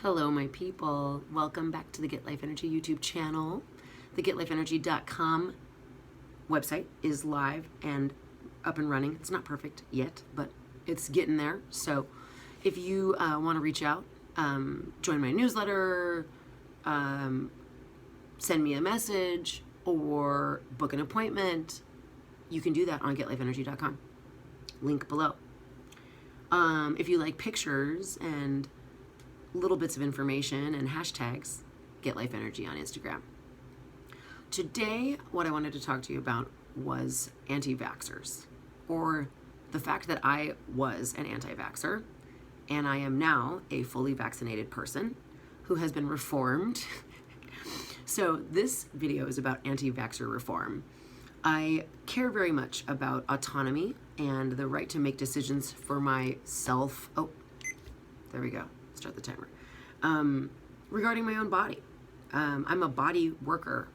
Hello, my people. Welcome back to the Get Life Energy YouTube channel. The getlifeenergy.com website is live and up and running. It's not perfect yet, but it's getting there. So if you want to reach out, join my newsletter, send me a message, or book an appointment, you can do that on getlifeenergy.com. Link below. If you like pictures and little bits of information and hashtags, Get Life Energy on Instagram. Today, what I wanted to talk to you about was anti-vaxxers, or the fact that I was an anti-vaxxer and I am now a fully vaccinated person who has been reformed. So this video is about anti-vaxxer reform. I care very much about autonomy and the right to make decisions for myself. Oh, there we go. Start the timer. Regarding my own body. I'm a body worker.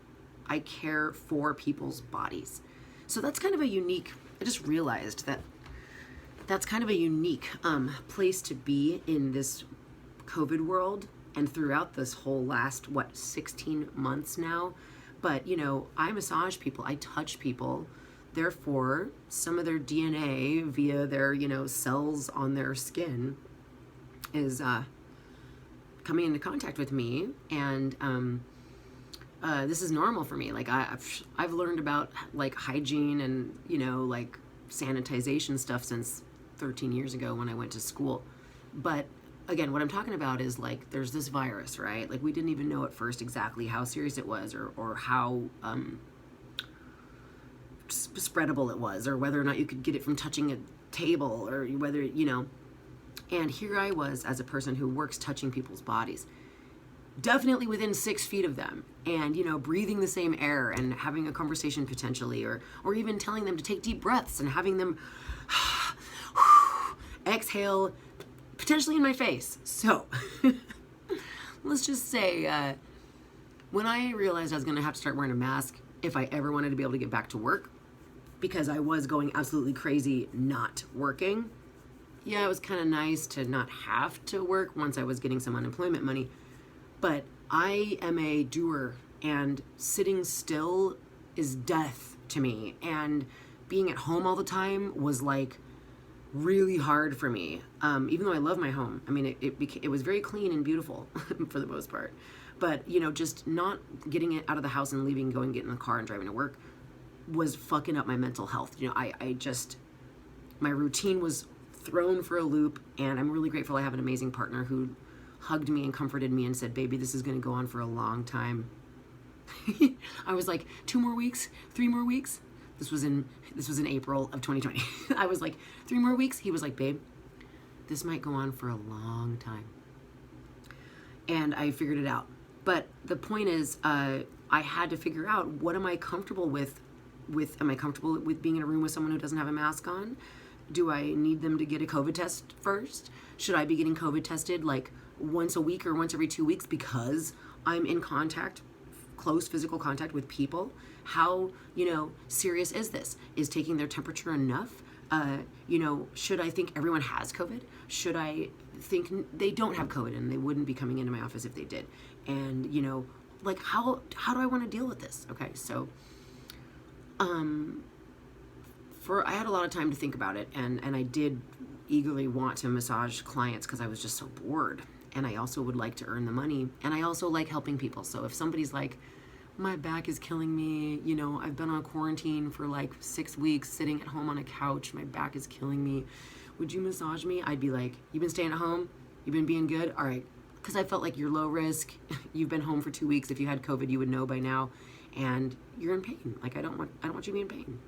I care for people's bodies. So that's kind of a unique, I just realized that that's kind of a unique place to be in this COVID world and throughout this whole last, 16 months now. But, you know, I massage people, I touch people. Therefore, some of their DNA via their, cells on their skin is coming into contact with me, and this is normal for me. Like I've learned about like hygiene and like sanitization stuff since 13 years ago when I went to school. But again, what I'm talking about is like there's this virus, right? Like we didn't even know at first exactly how serious it was or how spreadable it was, or whether or not you could get it from touching a table, or whether and here I was as a person who works touching people's bodies, definitely within 6 feet of them, and breathing the same air and having a conversation potentially, or even telling them to take deep breaths and having them exhale potentially in my face. So let's just say when I realized I was going to have to start wearing a mask if I ever wanted to be able to get back to work, because I was going absolutely crazy not working. Yeah, it was kind of nice to not have to work once I was getting some unemployment money, but I am a doer, and sitting still is death to me, and being at home all the time was like really hard for me, even though I love my home. I mean, it was very clean and beautiful for the most part, but just not getting it out of the house and leaving, going, getting in the car and driving to work was fucking up my mental health. My routine was thrown for a loop, and I'm really grateful I have an amazing partner who hugged me and comforted me and said, baby, this is going to go on for a long time. I was like, 2 more weeks, 3 more weeks. This was in April of 2020. I was like, 3 more weeks. He was like, babe, this might go on for a long time. And I figured it out. But the point is, I had to figure out, what am I comfortable with? Am I comfortable with being in a room with someone who doesn't have a mask on? Do I need them to get a COVID test first? Should I be getting COVID tested like once a week or once every 2 weeks because I'm in contact, close physical contact with people? How, serious is this? Is taking their temperature enough? Should I think everyone has COVID? Should I think they don't have COVID and they wouldn't be coming into my office if they did? And, like how do I want to deal with this? Okay, so I had a lot of time to think about it, and I did eagerly want to massage clients because I was just so bored, and I also would like to earn the money, and I also like helping people. So if somebody's like, my back is killing me, I've been on quarantine for like 6 weeks sitting at home on a couch, my back is killing me, would you massage me? I'd be like, you've been staying at home, you've been being good, all right, because I felt like you're low risk, you've been home for 2 weeks, if you had COVID you would know by now, and you're in pain. Like I don't want you to be in pain.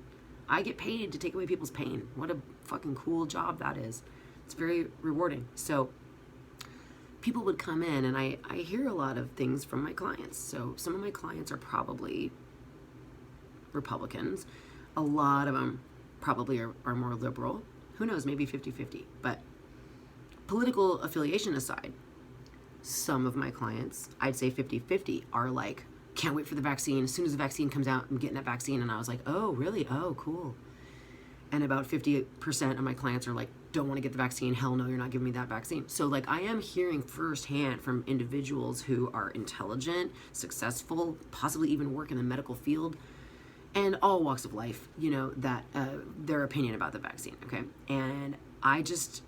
I get paid to take away people's pain. What a fucking cool job that is. It's very rewarding. So people would come in, and I hear a lot of things from my clients. So some of my clients are probably Republicans. A lot of them probably are more liberal. Who knows, maybe 50-50. But political affiliation aside, some of my clients, I'd say 50-50, are like, can't wait for the vaccine. As soon as the vaccine comes out, I'm getting that vaccine. And I was like, oh, really? Oh, cool. And about 50% of my clients are like, don't want to get the vaccine. Hell no, you're not giving me that vaccine. So like I am hearing firsthand from individuals who are intelligent, successful, possibly even work in the medical field, and all walks of life, you know, that their opinion about the vaccine. Okay. And I just,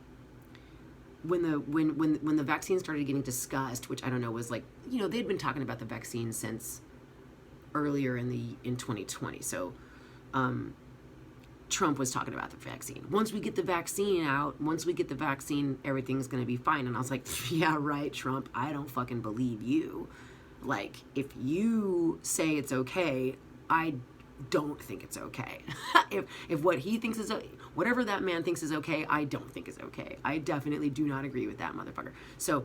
when the vaccine started getting discussed, which I don't know, was like, you know, they'd been talking about the vaccine since earlier in 2020. So Trump was talking about the vaccine. Once we get the vaccine out, everything's going to be fine. And I was like, yeah, right, Trump, I don't fucking believe you. Like, if you say it's okay, I don't think it's okay. if what he thinks is, whatever that man thinks is okay, I don't think is okay. I definitely do not agree with that motherfucker. So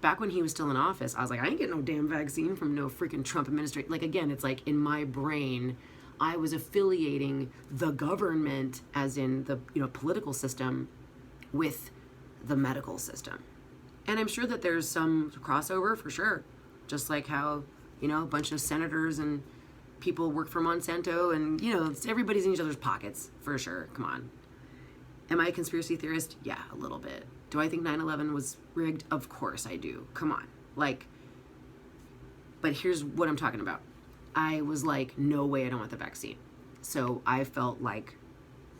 back when he was still in office, I was like, I ain't getting no damn vaccine from no freaking Trump administration. Like, again, it's like in my brain, I was affiliating the government, as in the, you know, political system, with the medical system. And I'm sure that there's some crossover for sure. Just like how, you know, a bunch of senators and people work for Monsanto, and, you know, everybody's in each other's pockets for sure. Come on. Am I a conspiracy theorist? Yeah, a little bit. Do I think 9/11 was rigged? Of course I do. Come on. Like, but here's what I'm talking about. I was like, no way, I don't want the vaccine. So I felt like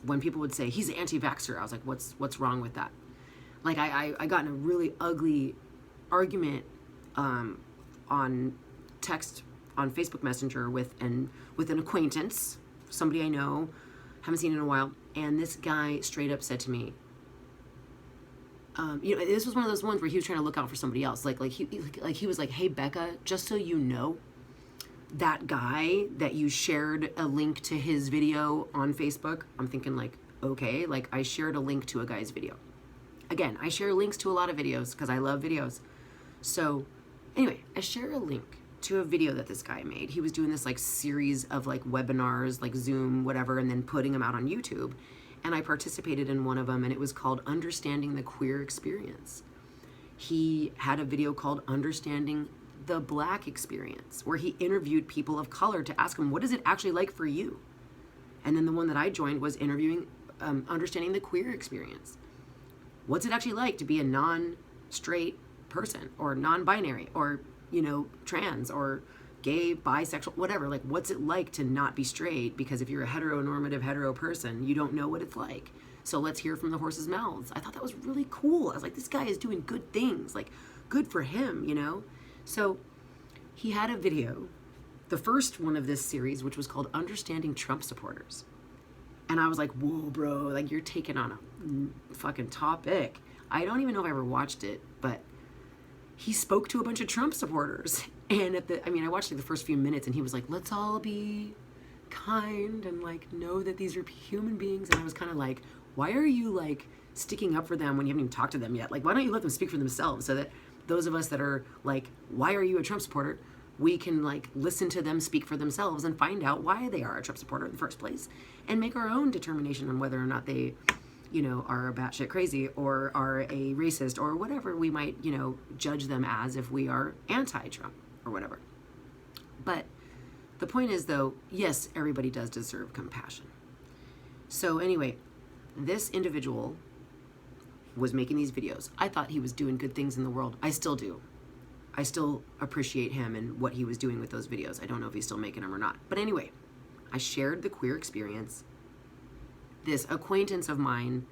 when people would say, he's an anti-vaxxer, I was like, what's wrong with that? Like, I got in a really ugly argument on text on Facebook Messenger with an acquaintance, somebody I know, haven't seen in a while, and this guy straight up said to me, you know, this was one of those ones where he was trying to look out for somebody else. Like he was like, hey, Becca, just so you know, that guy that you shared a link to his video on Facebook, I'm thinking like, okay, like I shared a link to a guy's video. Again, I share links to a lot of videos because I love videos. So anyway, I share a link to a video that this guy made. He was doing this like series of like webinars, like Zoom, whatever, and then putting them out on YouTube. And I participated in one of them, and it was called Understanding the Queer Experience. He had a video called Understanding the Black Experience, where he interviewed people of color to ask them, what is it actually like for you? And then the one that I joined was interviewing, Understanding the Queer Experience. What's it actually like to be a non-straight person, or non-binary, or, you know, trans, or gay, bisexual, whatever? Like, what's it like to not be straight? Because if you're a heteronormative hetero person, you don't know what it's like. So let's hear from the horse's mouths. I thought that was really cool. I was like, this guy is doing good things, like good for him, you know? So he had a video, the first one of this series, which was called Understanding Trump Supporters. And I was like, whoa, bro, like you're taking on a fucking topic. I don't even know if I ever watched it, but he spoke to a bunch of Trump supporters. And I watched like the first few minutes, and he was like, let's all be kind and like know that these are human beings. And I was kind of like, why are you like sticking up for them when you haven't even talked to them yet? Like, why don't you let them speak for themselves, so that those of us that are like, why are you a Trump supporter? We can like listen to them speak for themselves and find out why they are a Trump supporter in the first place, and make our own determination on whether or not they, you know, are batshit crazy or are a racist or whatever we might, you know, judge them as if we are anti-Trump or whatever. But the point is, though, yes, everybody does deserve compassion. So anyway, this individual was making these videos. I thought he was doing good things in the world. I still do. I still appreciate him and what he was doing with those videos. I don't know if he's still making them or not. But anyway, I shared the queer experience. This acquaintance of mine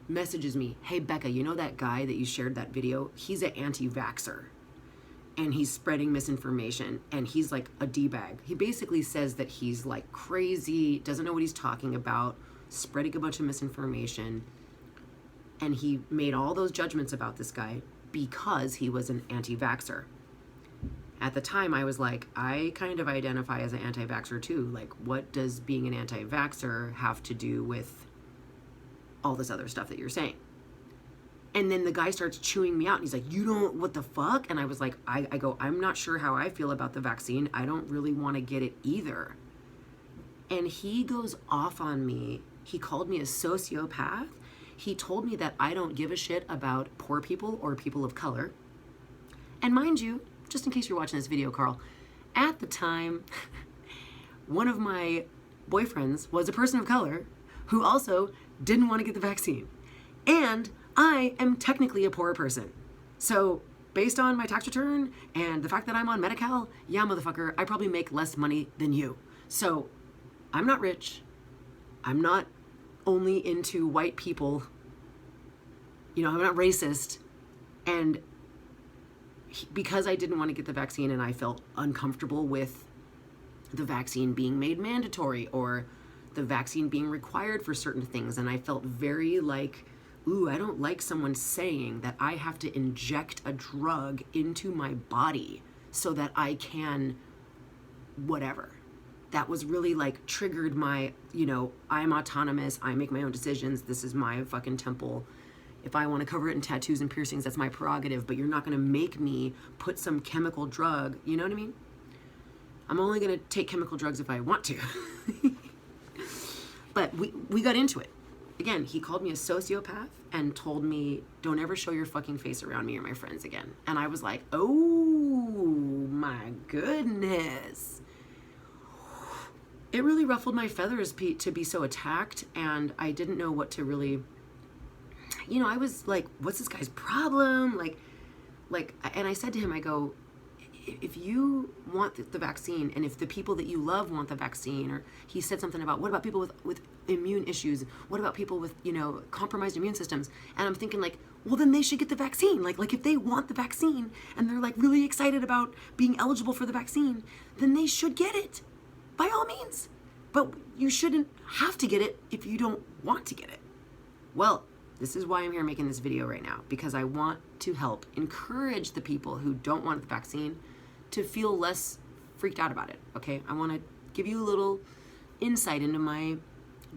messages me, hey, Becca, you know that guy that you shared that video? He's an anti-vaxxer. And he's spreading misinformation. And he's like a D-bag. He basically says that he's like crazy, doesn't know what he's talking about, spreading a bunch of misinformation. And he made all those judgments about this guy because he was an anti-vaxxer. At the time, I was like, I kind of identify as an anti-vaxxer too. Like, what does being an anti-vaxxer have to do with all this other stuff that you're saying? And then the guy starts chewing me out, and he's like, you don't, what the fuck? And I was like, I go, I'm not sure how I feel about the vaccine. I don't really want to get it either. And he goes off on me. He called me a sociopath. He told me that I don't give a shit about poor people or people of color. And mind you, just in case you're watching this video, Carl, at the time, one of my boyfriends was a person of color who also didn't want to get the vaccine. And I am technically a poor person. So based on my tax return and the fact that I'm on Medi-Cal, yeah, motherfucker, I probably make less money than you. So I'm not rich. I'm not only into white people. You know, I'm not racist. And because I didn't want to get the vaccine and I felt uncomfortable with the vaccine being made mandatory or the vaccine being required for certain things, and I felt very like, ooh, I don't like someone saying that I have to inject a drug into my body so that I can whatever. That was really like triggered my, you know, I'm autonomous, I make my own decisions, this is my fucking temple. If I want to cover it in tattoos and piercings, that's my prerogative, but you're not going to make me put some chemical drug, you know what I mean? I'm only going to take chemical drugs if I want to. But we got into it. Again, he called me a sociopath and told me, don't ever show your fucking face around me or my friends again. And I was like, oh my goodness. It really ruffled my feathers, Pete, to be so attacked, and I didn't know what to really, you know, I was like, what's this guy's problem? Like, and I said to him, I go, if you want the vaccine, and if the people that you love want the vaccine, or he said something about, what about people with immune issues? What about people with, you know, compromised immune systems? And I'm thinking like, well, then they should get the vaccine. Like if they want the vaccine and they're like really excited about being eligible for the vaccine, then they should get it by all means. But you shouldn't have to get it if you don't want to get it. Well, this is why I'm here making this video right now, because I want to help encourage the people who don't want the vaccine to feel less freaked out about it, okay? I want to give you a little insight into my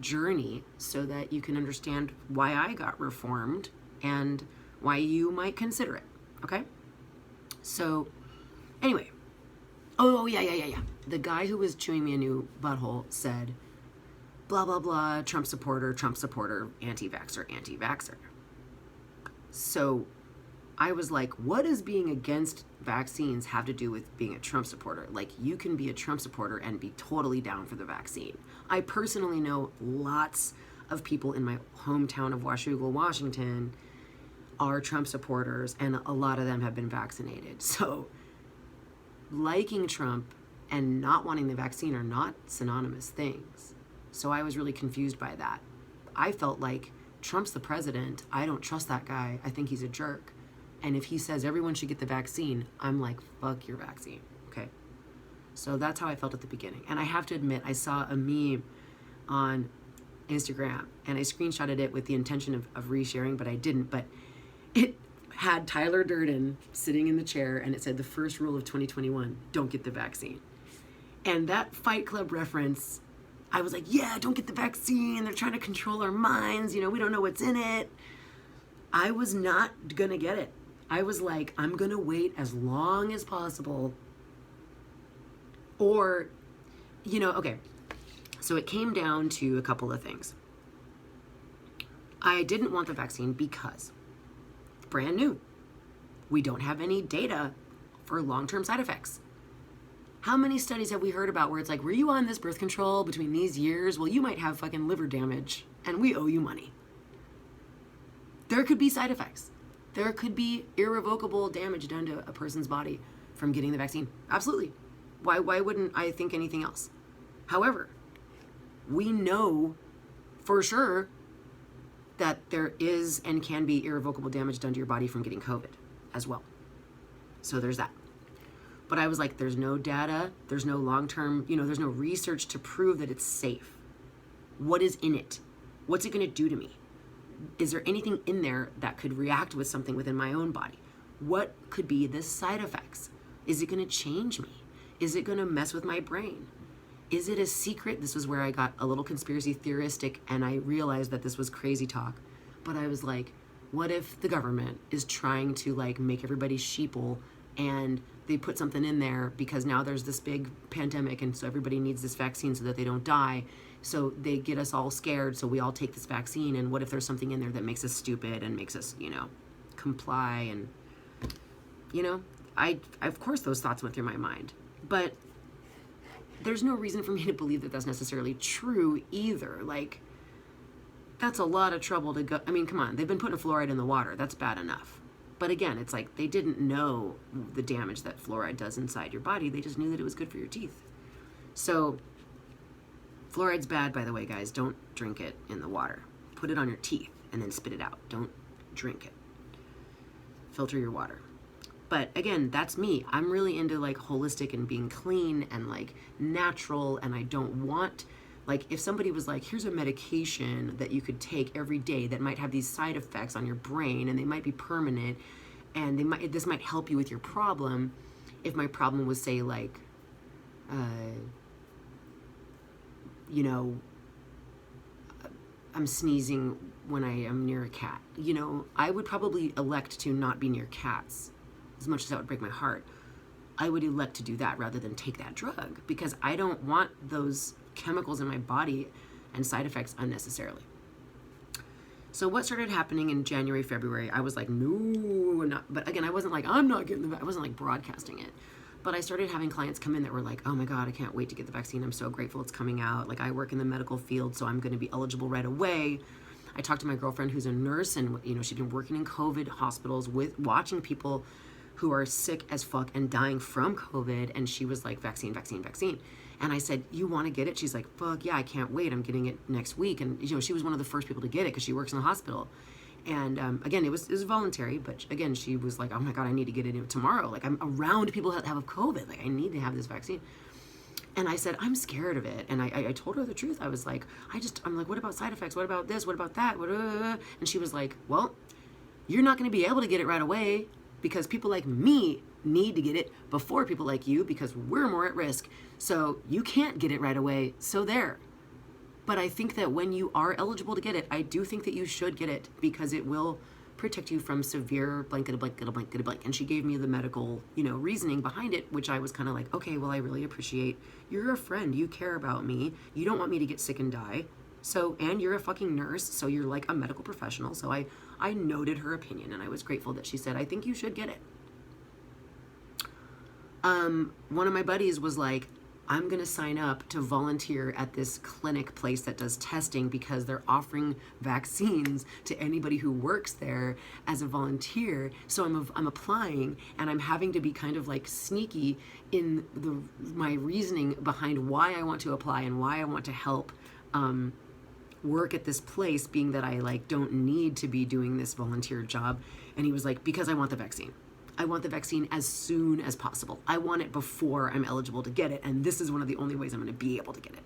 journey so that you can understand why I got reformed and why you might consider it, okay? So, anyway. Oh, yeah. The guy who was chewing me a new butthole said, blah, blah, blah, Trump supporter, anti-vaxxer. So I was like, what does being against vaccines have to do with being a Trump supporter? Like, you can be a Trump supporter and be totally down for the vaccine. I personally know lots of people in my hometown of Washougal, Washington are Trump supporters, and a lot of them have been vaccinated. So liking Trump and not wanting the vaccine are not synonymous things. So I was really confused by that. I felt like Trump's the president. I don't trust that guy. I think he's a jerk. And if he says everyone should get the vaccine, I'm like, fuck your vaccine, okay? So that's how I felt at the beginning. And I have to admit, I saw a meme on Instagram, and I screenshotted it with the intention of resharing, but I didn't. But it had Tyler Durden sitting in the chair, and it said, the first rule of 2021, don't get the vaccine. And that Fight Club reference, I was like, yeah, don't get the vaccine. They're trying to control our minds. You know, we don't know what's in it. I was not going to get it. I was like, I'm going to wait as long as possible. Or, you know, okay. So it came down to a couple of things. I didn't want the vaccine because it's brand new. We don't have any data for long-term side effects. How many studies have we heard about where it's like, were you on this birth control between these years? Well, you might have fucking liver damage and we owe you money. There could be side effects. There could be irrevocable damage done to a person's body from getting the vaccine. Absolutely. Why wouldn't I think anything else? However, we know for sure that there is and can be irrevocable damage done to your body from getting COVID as well. So there's that. But I was like, there's no data, there's no long-term, you know, there's no research to prove that it's safe. What is in it? What's it going to do to me? Is there anything in there that could react with something within my own body? What could be the side effects? Is it going to change me? Is it going to mess with my brain? Is it a secret? This was where I got a little conspiracy theoristic, and I realized that this was crazy talk. But I was like, what if the government is trying to like make everybody sheeple, and they put something in there because now there's this big pandemic and so everybody needs this vaccine so that they don't die. So they get us all scared, so we all take this vaccine, and what if there's something in there that makes us stupid and makes us, you know, comply? And, you know, I of course those thoughts went through my mind. But there's no reason for me to believe that that's necessarily true either. Like, that's a lot of trouble to go. I mean, come on, they've been putting fluoride in the water. That's bad enough. But again, it's like they didn't know the damage that fluoride does inside your body. They just knew that it was good for your teeth. So fluoride's bad, by the way, guys. Don't drink it in the water. Put it on your teeth and then spit it out. Don't drink it. Filter your water. But again, that's me. I'm really into like holistic and being clean and like natural, and I don't want, like, if somebody was like, here's a medication that you could take every day that might have these side effects on your brain and they might be permanent and this might help you with your problem. If my problem was, say, like, you know, I'm sneezing when I am near a cat, you know, I would probably elect to not be near cats. As much as that would break my heart, I would elect to do that rather than take that drug, because I don't want those chemicals in my body and side effects unnecessarily. So what started happening in January, February, I was like, no, not, but again, I wasn't like, I'm not getting the vaccine. I wasn't like broadcasting it. But I started having clients come in that were like, oh my God, I can't wait to get the vaccine. I'm so grateful it's coming out. Like, I work in the medical field, so I'm going to be eligible right away. I talked to my girlfriend who's a nurse, and, you know, she'd been working in COVID hospitals with watching people who are sick as fuck and dying from COVID. And she was like, vaccine, vaccine, vaccine. And I said, you want to get it? She's like, fuck yeah, I can't wait. I'm getting it next week. And, you know, she was one of the first people to get it because she works in the hospital. And again, it was voluntary, but again, she was like, oh my God, I need to get it tomorrow. Like, I'm around people that have COVID. Like, I need to have this vaccine. And I said, I'm scared of it. And I told her the truth. I was like, I'm like, what about side effects? What about this? What about that? And she was like, well, you're not going to be able to get it right away because people like me need to get it before people like you because we're more at risk. So you can't get it right away. So there. But I think that when you are eligible to get it, I do think that you should get it because it will protect you from severe blankety blankety blankety blank. And she gave me the medical, you know, reasoning behind it, which I was kind of like, okay, well, I really appreciate. You're a friend. You care about me. You don't want me to get sick and die. So, and you're a fucking nurse. So you're like a medical professional. So I noted her opinion, and I was grateful that she said, I think you should get it. One of my buddies was like, I'm going to sign up to volunteer at this clinic place that does testing because they're offering vaccines to anybody who works there as a volunteer. So I'm applying, and I'm having to be kind of like sneaky in my reasoning behind why I want to apply and why I want to help work at this place, being that I like don't need to be doing this volunteer job. And he was like, because I want the vaccine. I want the vaccine as soon as possible. I want it before I'm eligible to get it. And this is one of the only ways I'm going to be able to get it.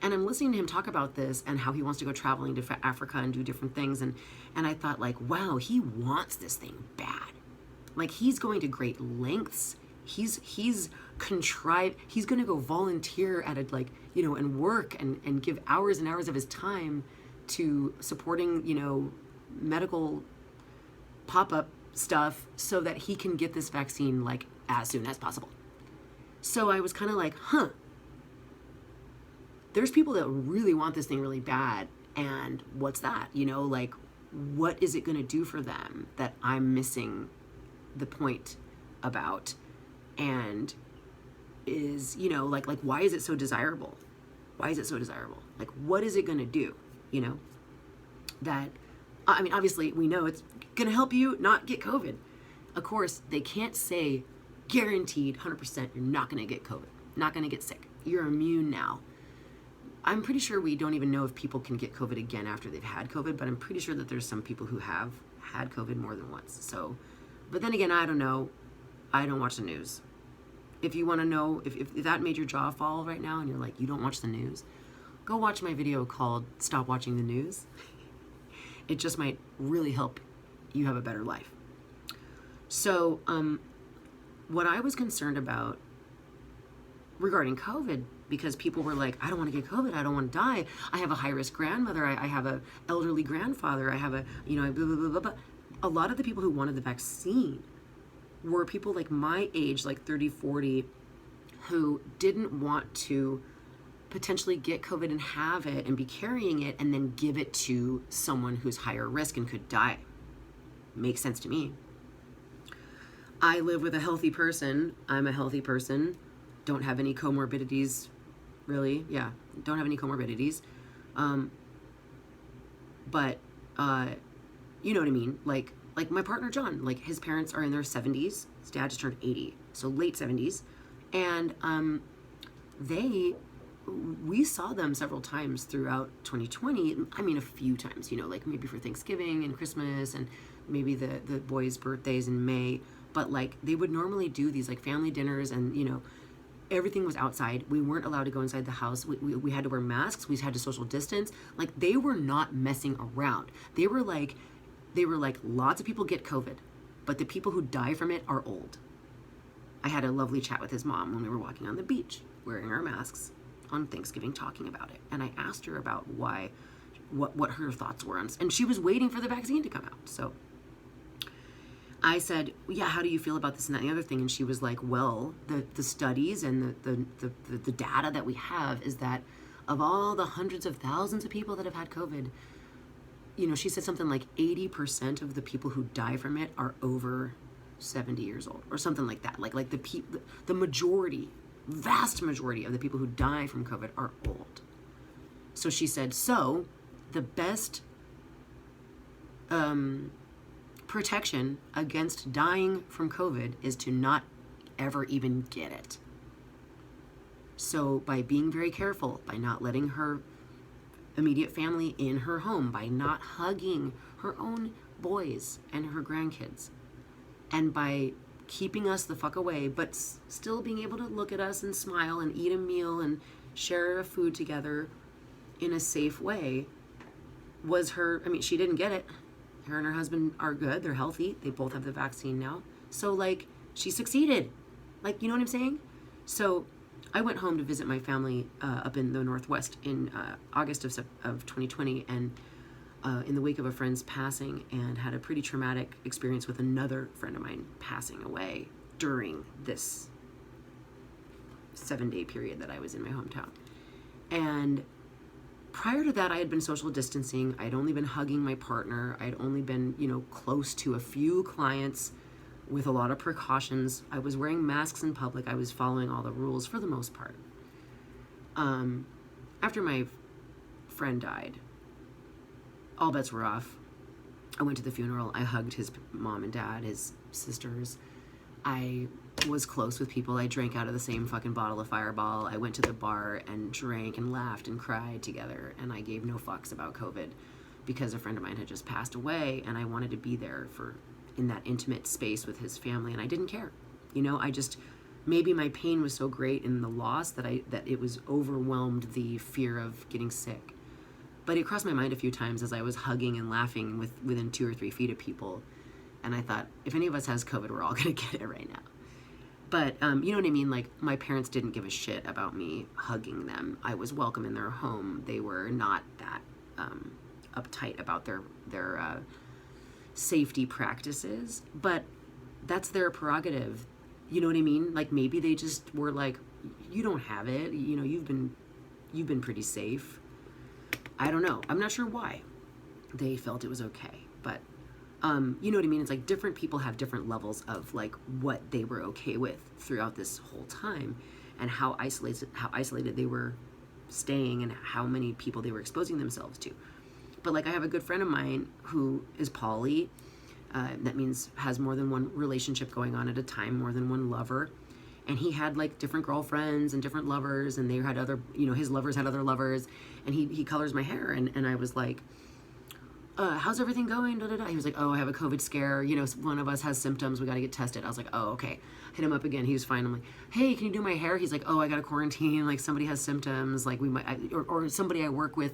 And I'm listening to him talk about this and how he wants to go traveling to Africa and do different things. And I thought, like, wow, he wants this thing bad. Like, he's going to great lengths. He's contrived. He's going to go volunteer at it, like, you know, and work and give hours and hours of his time to supporting, you know, medical pop-up stuff so that he can get this vaccine like as soon as possible. So I was kind of like, there's people that really want this thing really bad, and what's that? You know, like, what is it going to do for them that I'm missing the point about? And is, you know, like why is it so desirable? Why is it so desirable? Like, what is it going to do? You know, that, I mean, obviously we know it's going to help you not get COVID. Of course, they can't say guaranteed 100% you're not going to get COVID, not going to get sick. You're immune now. I'm pretty sure we don't even know if people can get COVID again after they've had COVID, but I'm pretty sure that there's some people who have had COVID more than once. So, but then again, I don't know. I don't watch the news. If you want to know, if that made your jaw fall right now and you're like, you don't watch the news, go watch my video called Stop Watching the News. It just might really help you have a better life. So what I was concerned about regarding COVID, because people were like, I don't want to get COVID, I don't want to die, I have a high-risk grandmother, I have an elderly grandfather, I have a, you know, blah, blah, blah, blah, blah. A lot of the people who wanted the vaccine were people like my age, like 30, 40, who didn't want to potentially get COVID and have it and be carrying it and then give it to someone who's higher risk and could die. Makes sense to me. I live with a healthy person. I'm a healthy person. Don't have any comorbidities, really. Yeah, don't have any comorbidities. But, you know what I mean? Like my partner, John, like his parents are in their 70s. His dad just turned 80, so late 70s. And, we saw them several times throughout 2020. I mean, a few times, you know, like maybe for Thanksgiving and Christmas and maybe the boys' birthdays in May. But like they would normally do these like family dinners, and, you know, everything was outside. We weren't allowed to go inside the house. We had to wear masks. We had to social distance. Like they were not messing around. They were like, lots of people get COVID, but the people who die from it are old. I had a lovely chat with his mom when we were walking on the beach, wearing our masks on Thanksgiving, talking about it. And I asked her about what her thoughts were on, and she was waiting for the vaccine to come out. So I said, yeah, how do you feel about this and that and the other thing? And she was like, well, the studies and the data that we have is that of all the hundreds of thousands of people that have had COVID, you know, she said something like 80% of the people who die from it are over 70 years old or something like that. Like the majority, vast majority of the people who die from COVID are old. So she said, so the best protection against dying from COVID is to not ever even get it. So by being very careful, by not letting her immediate family in her home, by not hugging her own boys and her grandkids, and by keeping us the fuck away, but still being able to look at us and smile and eat a meal and share a food together in a safe way, was her, I mean, she didn't get it. Her and her husband are good. They're healthy. They both have the vaccine now. So, like, she succeeded. Like, you know what I'm saying? So I went home to visit my family up in the Northwest in August of 2020, and in the wake of a friend's passing, and had a pretty traumatic experience with another friend of mine passing away during this 7-day period that I was in my hometown. And prior to that, I had been social distancing. I'd only been hugging my partner. I'd only been, you know, close to a few clients with a lot of precautions. I was wearing masks in public. I was following all the rules for the most part. After my friend died, all bets were off. I went to the funeral. I hugged his mom and dad, his sisters. I was close with people. I drank out of the same fucking bottle of Fireball. I went to the bar and drank and laughed and cried together. And I gave no fucks about COVID because a friend of mine had just passed away, and I wanted to be there in that intimate space with his family, and I didn't care. You know, maybe my pain was so great in the loss that it was overwhelmed the fear of getting sick. But it crossed my mind a few times as I was hugging and laughing within 2 or 3 feet of people. And I thought, if any of us has COVID, we're all going to get it right now. But, you know what I mean? Like, my parents didn't give a shit about me hugging them. I was welcome in their home. They were not that uptight about their safety practices. But that's their prerogative. You know what I mean? Like, maybe they just were like, you don't have it. You know, you've been pretty safe. I don't know. I'm not sure why they felt it was okay. But you know what I mean? It's like different people have different levels of like what they were okay with throughout this whole time, and how isolated they were staying, and how many people they were exposing themselves to. But like, I have a good friend of mine who is poly. That means has more than one relationship going on at a time, more than one lover. And he had like different girlfriends and different lovers, and they had other, you know, his lovers had other lovers, and he colors my hair. And I was like, how's everything going? Da, da, da. He was like, oh, I have a COVID scare. You know, one of us has symptoms. We got to get tested. I was like, oh, okay. Hit him up again. He was fine. I'm like, hey, can you do my hair? He's like, oh, I got to quarantine. Like, somebody has symptoms. Like, we might, or somebody I work with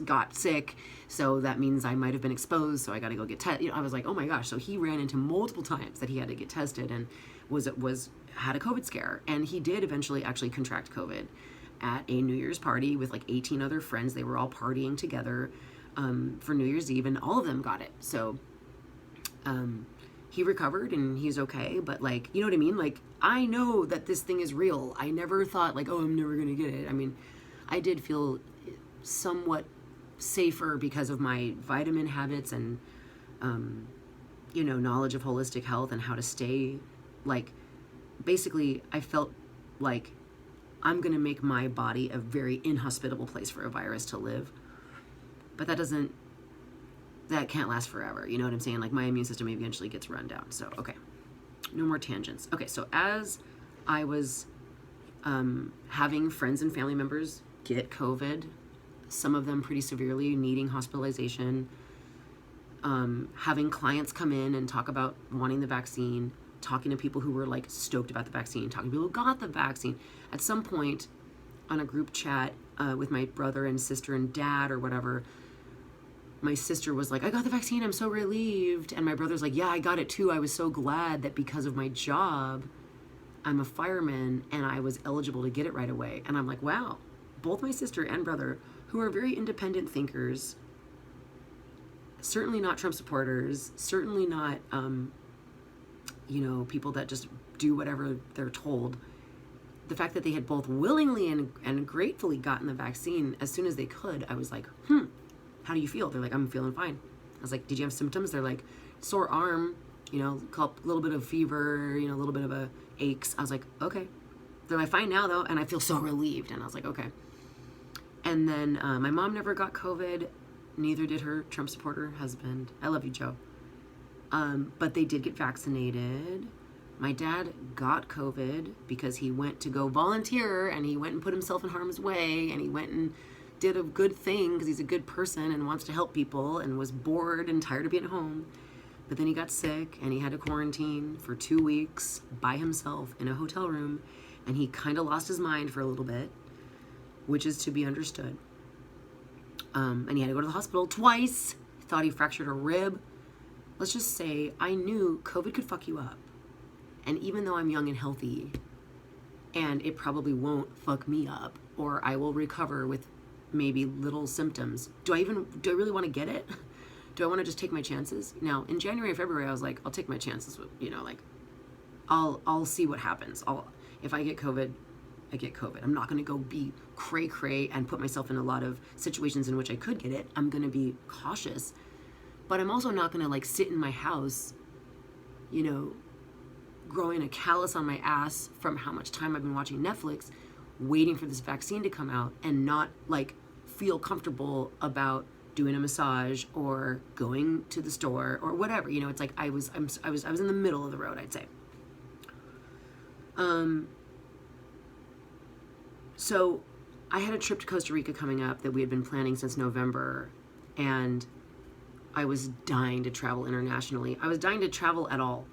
got sick. So that means I might have been exposed. So I got to go get tested. You know, I was like, oh my gosh. So he ran into multiple times that he had to get tested, and had a COVID scare. And he did eventually actually contract COVID at a New Year's party with like 18 other friends. They were all partying together for New Year's Eve, and all of them got it. So he recovered and he's okay. But like, you know what I mean? Like, I know that this thing is real. I never thought like, oh, I'm never going to get it. I mean, I did feel somewhat safer because of my vitamin habits and, you know, knowledge of holistic health and how to stay, like, basically I felt like I'm going to make my body a very inhospitable place for a virus to live. But that doesn't that can't last forever. You know what I'm saying? Like, my immune system eventually gets run down. So, okay. No more tangents. Okay, so as I was having friends and family members get COVID, some of them pretty severely, needing hospitalization, having clients come in and talk about wanting the vaccine, talking to people who were like stoked about the vaccine, talking to people who got the vaccine. At some point on a group chat with my brother and sister and dad or whatever, my sister was like, I got the vaccine, I'm so relieved. And my brother's like, yeah, I got it too. I was so glad that because of my job, I'm a fireman and I was eligible to get it right away. And I'm like, wow, both my sister and brother, who are very independent thinkers, certainly not Trump supporters, certainly not, people that just do whatever they're told. The fact that they had both willingly and gratefully gotten the vaccine as soon as they could, I was like, how do you feel? They're like, I'm feeling fine. I was like, did you have symptoms? They're like, sore arm, a little bit of fever, a little bit of aches. I was like, okay. They're like, fine now though, and I feel so relieved. And I was like, okay. And then my mom never got COVID. Neither did her Trump supporter husband. I love you, Joe. But they did get vaccinated. My dad got COVID because he went to go volunteer and he went and put himself in harm's way and he went and did a good thing because he's a good person and wants to help people and was bored and tired of being at home. But then he got sick and he had to quarantine for 2 weeks by himself in a hotel room, and he kind of lost his mind for a little bit, which is to be understood. And he had to go to the hospital twice. He thought he fractured a rib. Let's just say I knew COVID could fuck you up. And even though I'm young and healthy, and it probably won't fuck me up, or I will recover with maybe little symptoms. Do I really want to get it? Do I want to just take my chances? Now, in January and February, I was like, I'll take my chances with, I'll see what happens. If I get COVID, I get COVID. I'm not going to go be cray-cray and put myself in a lot of situations in which I could get it. I'm going to be cautious. But I'm also not going to sit in my house, growing a callus on my ass from how much time I've been watching Netflix, waiting for this vaccine to come out and not feel comfortable about doing a massage or going to the store or whatever. It's like I was in the middle of the road, I'd say. So I had a trip to Costa Rica coming up that we had been planning since November, and I was dying to travel internationally. I was dying to travel at all.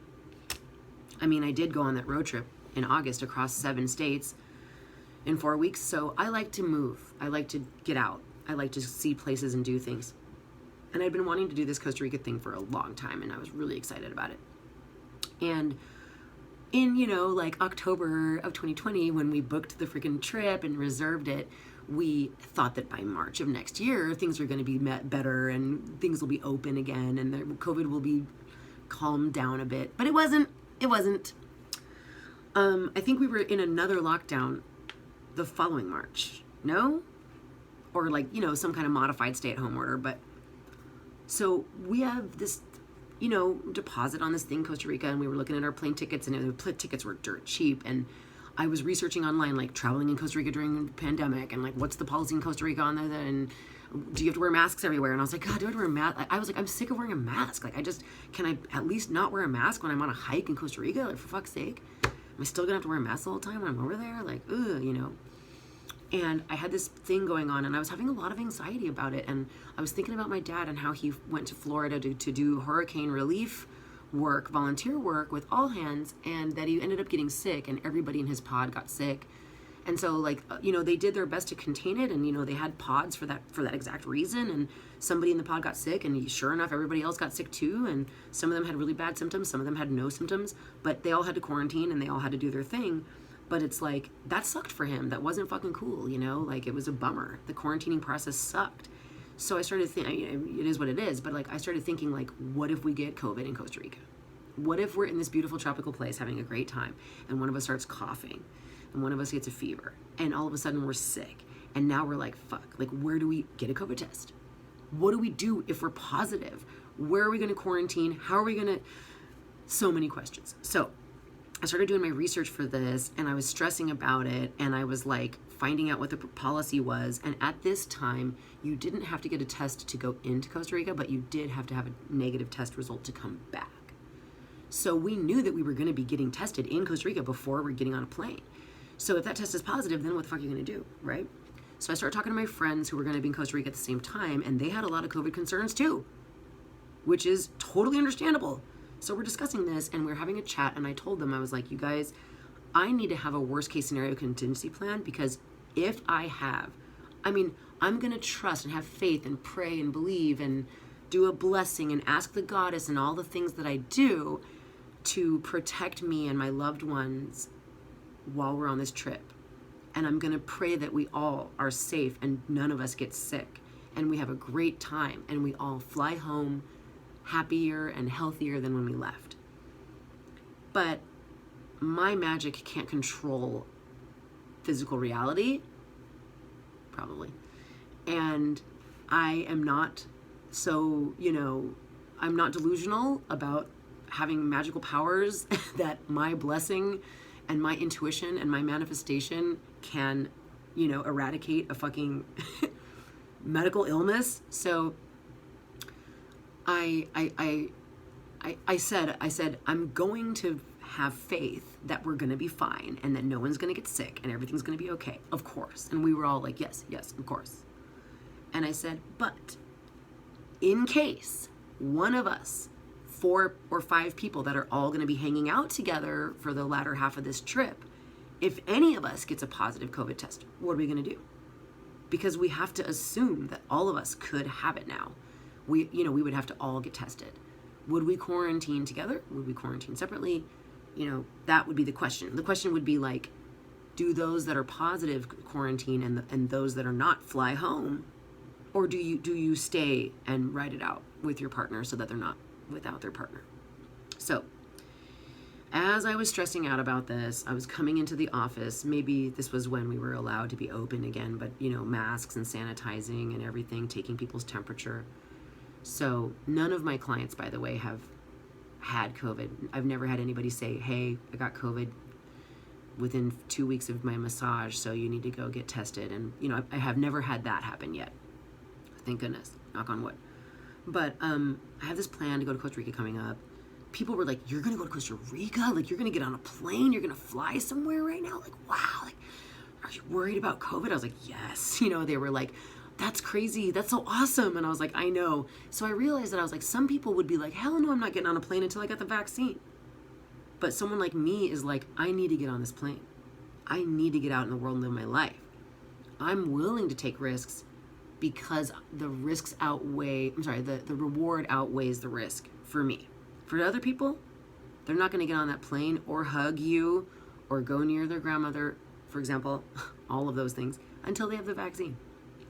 I mean, I did go on that road trip in August across 7 states in 4 weeks. So I like to move. I like to get out. I like to see places and do things. And I'd been wanting to do this Costa Rica thing for a long time, and I was really excited about it. And in, October of 2020, when we booked the freaking trip and reserved it, we thought that by March of next year, things are going to be better and things will be open again and the COVID will be calmed down a bit. But it wasn't. I think we were in another lockdown the following March. No? Or some kind of modified stay-at-home order. But so we have this, deposit on this thing, Costa Rica, and we were looking at our plane tickets, and the tickets were dirt cheap. And I was researching online, traveling in Costa Rica during the pandemic, and what's the policy in Costa Rica on that, and do you have to wear masks everywhere? And I was like, God, do I have to wear a mask? I was like, I'm sick of wearing a mask. Can I at least not wear a mask when I'm on a hike in Costa Rica? For fuck's sake. Am I still gonna have to wear a mask the whole time when I'm over there? And I had this thing going on, and I was having a lot of anxiety about it. And I was thinking about my dad and how he went to Florida to do hurricane relief work, volunteer work with all hands, and that he ended up getting sick, and everybody in his pod got sick. And so they did their best to contain it, and they had pods for that exact reason, and somebody in the pod got sick, and sure enough everybody else got sick too, and some of them had really bad symptoms, some of them had no symptoms, but they all had to quarantine and they all had to do their thing. But it's that sucked for him. That wasn't fucking cool, it was a bummer. The quarantining process sucked. So I started thinking, it is what it is, but I started thinking, what if we get COVID in Costa Rica? What if we're in this beautiful tropical place having a great time, and one of us starts coughing, and one of us gets a fever, and all of a sudden we're sick, and now we're fuck, where do we get a COVID test? What do we do if we're positive? Where are we going to quarantine? How are we going to... So many questions. So I started doing my research for this, and I was stressing about it, and I was like finding out what the policy was. And at this time, you didn't have to get a test to go into Costa Rica, but you did have to have a negative test result to come back. So we knew that we were going to be getting tested in Costa Rica before we're getting on a plane. So if that test is positive, then what the fuck are you going to do, right? So I started talking to my friends who were going to be in Costa Rica at the same time, and they had a lot of COVID concerns too, which is totally understandable. So we're discussing this, and we're having a chat, and I told them, I was like, you guys, I need to have a worst case scenario contingency plan, because if I'm going to trust and have faith and pray and believe and do a blessing and ask the goddess and all the things that I do to protect me and my loved ones while we're on this trip. And I'm going to pray that we all are safe and none of us get sick and we have a great time and we all fly home happier and healthier than when we left. But my magic can't control physical reality, probably. And I am not I'm not delusional about having magical powers that my blessing and my intuition and my manifestation can, eradicate a fucking medical illness. So I said, I'm going to have faith that we're going to be fine and that no one's going to get sick and everything's going to be okay. Of course. And we were all like, yes, of course. And I said, but in case one of us, 4 or 5 people that are all going to be hanging out together for the latter half of this trip, if any of us gets a positive COVID test, what are we going to do? Because we have to assume that all of us could have it now. We would have to all get tested. Would we quarantine together? Would we quarantine separately? That would be the question. The question would be like, do those that are positive quarantine and those that are not fly home? Or do you stay and ride it out with your partner so that they're not without their partner? So as I was stressing out about this, I was coming into the office. Maybe this was when we were allowed to be open again, but masks and sanitizing and everything, taking people's temperature. So none of my clients, by the way, have had COVID. I've never had anybody say, hey, I got COVID within 2 weeks of my massage, so you need to go get tested. And, I have never had that happen yet. Thank goodness, knock on wood. But I have this plan to go to Costa Rica coming up. People were like, you're going to go to Costa Rica? Like, you're going to get on a plane? You're going to fly somewhere right now? Like, wow. Like, are you worried about COVID? I was like, yes. They were like, that's crazy. That's so awesome. And I was like, I know. So I realized that I was like, some people would be like, hell no, I'm not getting on a plane until I got the vaccine. But someone like me is like, I need to get on this plane. I need to get out in the world and live my life. I'm willing to take risks because the risks the reward outweighs the risk for me. For other people, they're not going to get on that plane or hug you or go near their grandmother, for example, all of those things, until they have the vaccine.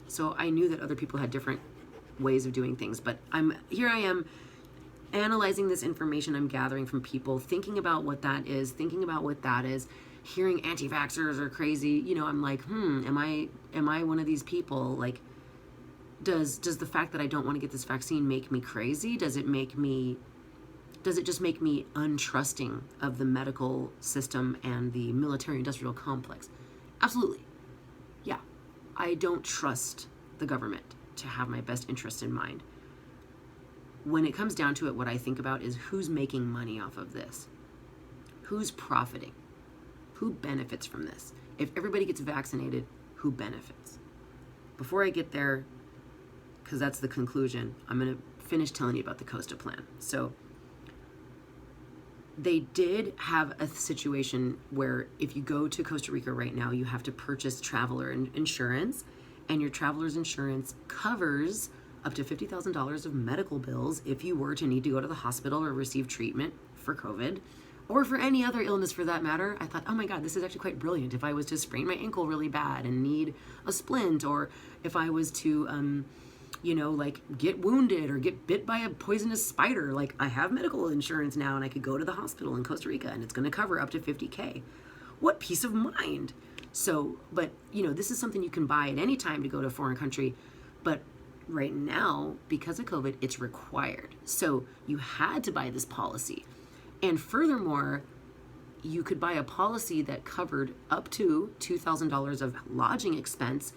So I knew that other people had different ways of doing things, but I am analyzing this information I'm gathering from people, thinking about what that is, hearing anti-vaxxers are crazy. I'm like, am I one of these people? Like, does the fact that I don't want to get this vaccine make me crazy? Does it just make me untrusting of the medical system and the military-industrial complex? Absolutely. Yeah. I don't trust the government to have my best interest in mind. When it comes down to it, what I think about is who's making money off of this? Who's profiting? Who benefits from this? If everybody gets vaccinated, who benefits? Before I get there, because that's the conclusion, I'm going to finish telling you about the Costa plan. So they did have a situation where if you go to Costa Rica right now, you have to purchase traveler insurance, and your traveler's insurance covers up to $50,000 of medical bills if you were to need to go to the hospital or receive treatment for COVID or for any other illness for that matter. I thought, oh my God, this is actually quite brilliant. If I was to sprain my ankle really bad and need a splint, or if I was to, get wounded or get bit by a poisonous spider, like I have medical insurance now and I could go to the hospital in Costa Rica and it's going to cover up to $50K. What peace of mind. So, but this is something you can buy at any time to go to a foreign country. But right now, because of COVID, it's required. So you had to buy this policy. And furthermore, you could buy a policy that covered up to $2,000 of lodging expense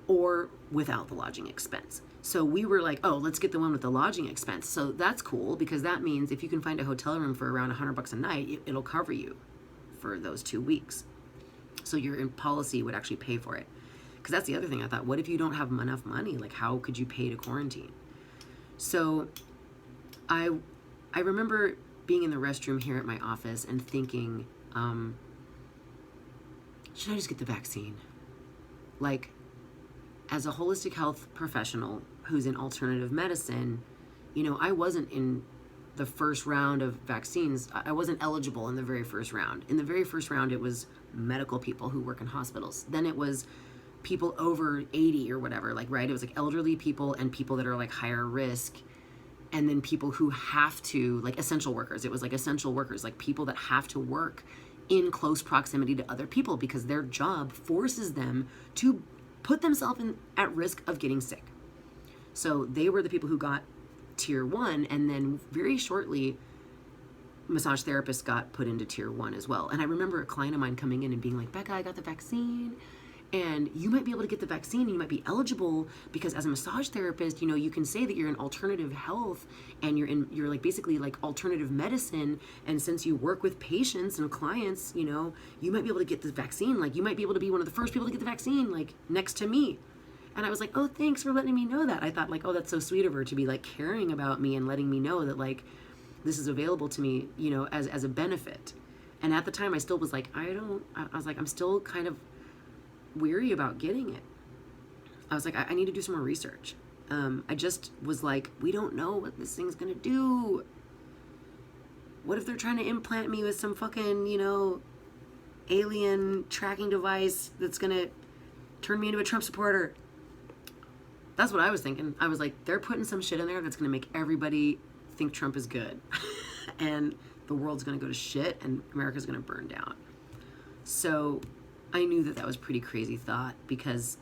or without the lodging expense. So we were like, oh, let's get the one with the lodging expense. So that's cool, because that means if you can find a hotel room for around $100 a night, it'll cover you for those 2 weeks. So your policy would actually pay for it. Because that's the other thing I thought, what if you don't have enough money? Like, how could you pay to quarantine? So I remember being in the restroom here at my office and thinking, should I just get the vaccine? Like, as a holistic health professional who's in alternative medicine, you know, I wasn't in the first round of vaccines. I wasn't eligible in the very first round. In the very first round, it was medical people who work in hospitals. Then it was people over 80 or whatever, like, right? It was like elderly people and people that are like higher risk. And then people who have to, like essential workers. It was like essential workers, like people that have to work in close proximity to other people because their job forces them to put themselves at risk of getting sick. So they were the people who got tier 1, and then very shortly, massage therapists got put into tier 1 as well. And I remember a client of mine coming in and being like, Becca, I got the vaccine, and you might be able to get the vaccine, and you might be eligible because as a massage therapist, you know, you can say that you're in alternative health and you're like basically like alternative medicine, and since you work with patients and clients, you know, you might be able to get the vaccine. Like, you might be able to be one of the first people to get the vaccine, like next to me. And I was like, oh, thanks for letting me know that. I thought like, oh, that's so sweet of her to be like caring about me and letting me know that like this is available to me, you know, as a benefit. And at the time I still was like, I was like, I'm still kind of weary about getting it. I was like, I need to do some more research. I just was like, we don't know what this thing's gonna do. What if they're trying to implant me with some fucking, you know, alien tracking device that's gonna turn me into a Trump supporter? That's what I was thinking. I was like, they're putting some shit in there that's gonna make everybody think Trump is good. And the world's gonna go to shit and America's gonna burn down. So I knew that was a pretty crazy thought, because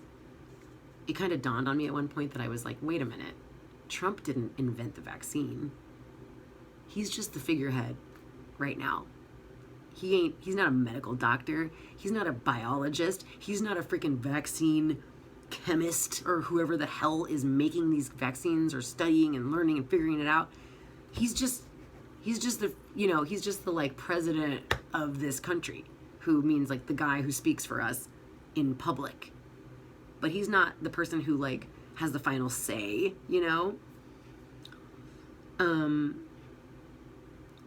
it kind of dawned on me at one point that I was like, wait a minute, Trump didn't invent the vaccine. He's just the figurehead right now. He's not a medical doctor. He's not a biologist. He's not a freaking vaccine chemist or whoever the hell is making these vaccines or studying and learning and figuring it out. He's just the, you know, he's just the like president of this country, who means like the guy who speaks for us in public. But he's not the person who like has the final say, you know?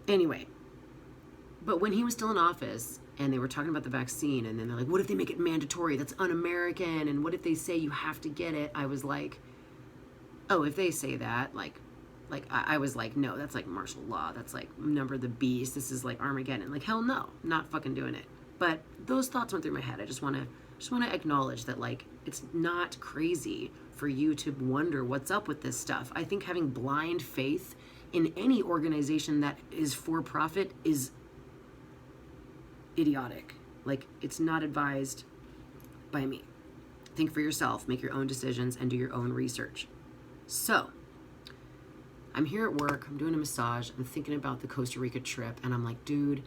Anyway, but when he was still in office and they were talking about the vaccine, and then they're like, what if they make it mandatory? That's un-American. And what if they say you have to get it? I was like, oh, if they say that, I was like, no, that's like martial law. That's like number of the beast. This is like Armageddon. Like, hell no, not fucking doing it. But those thoughts went through my head. I just want to acknowledge that like it's not crazy for you to wonder what's up with this stuff. I think having blind faith in any organization that is for profit is idiotic. Like, it's not advised by me. Think for yourself, make your own decisions, and do your own research. So, I'm here at work, I'm doing a massage, I'm thinking about the Costa Rica trip, and I'm like, dude,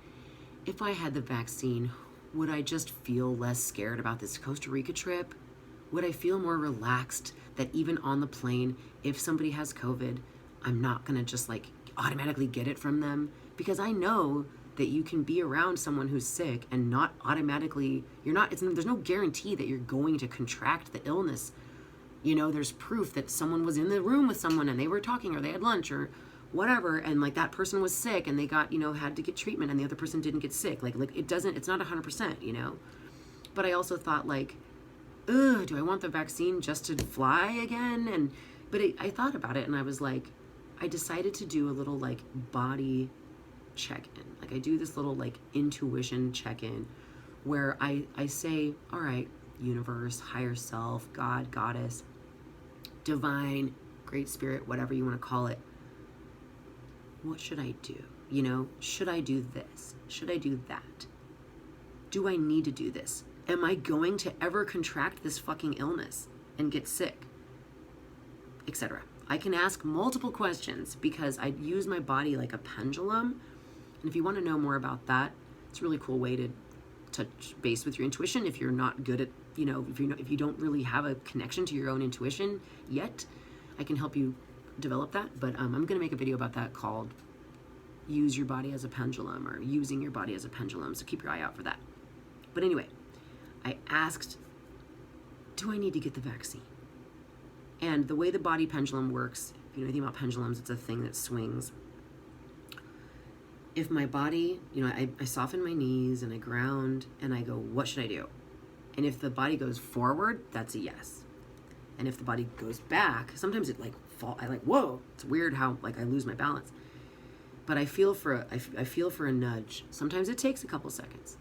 if I had the vaccine, would I just feel less scared about this Costa Rica trip? Would I feel more relaxed that even on the plane, if somebody has COVID, I'm not gonna just like automatically get it from them? Because I know that you can be around someone who's sick and not automatically, there's no guarantee that you're going to contract the illness. You know, there's proof that someone was in the room with someone and they were talking, or they had lunch or whatever, and like that person was sick and they got, you know, had to get treatment, and the other person didn't get sick. Like it's not 100%, you know? But I also thought like, ugh, do I want the vaccine just to fly again? But I thought about it, and I was like, I decided to do a little like body check-in. Like, I do this little like intuition check-in where I say, all right, universe, higher self, God, goddess, divine, great spirit, whatever you want to call it, what should I do? You know, should I do this? Should I do that? Do I need to do this? Am I going to ever contract this fucking illness and get sick? Etc. I can ask multiple questions because I use my body like a pendulum. And if you want to know more about that, It's a really cool way to touch base with your intuition if you're not good at, if you don't really have a connection to your own intuition yet. I can help you develop that, but I'm going to make a video about that called Use Your Body as a Pendulum, or Using Your Body as a Pendulum, so keep your eye out for that. But anyway, I asked, do I need to get the vaccine? And the way the body pendulum works, if you know anything about pendulums, it's a thing that swings. If my body, I soften my knees and I ground and I go, what should I do? And if the body goes forward, that's a yes. And if the body goes back, sometimes it whoa, it's weird how I lose my balance. But I feel for a nudge. Sometimes it takes a couple seconds,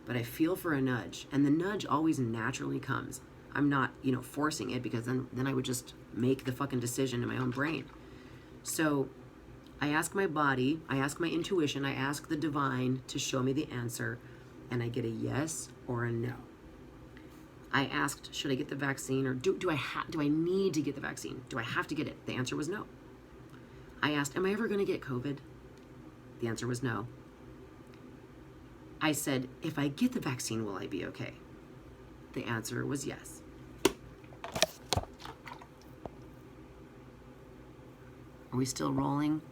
but I feel for a nudge, and the nudge always naturally comes. I'm not, forcing it, because then I would just make the fucking decision in my own brain. So I ask my body, I ask my intuition, I ask the divine to show me the answer, and I get a yes or a no. I asked, should I get the vaccine, or do I need to get the vaccine? Do I have to get it? The answer was no. I asked, am I ever going to get COVID? The answer was no. I said, if I get the vaccine, will I be okay? The answer was yes. Are we still rolling?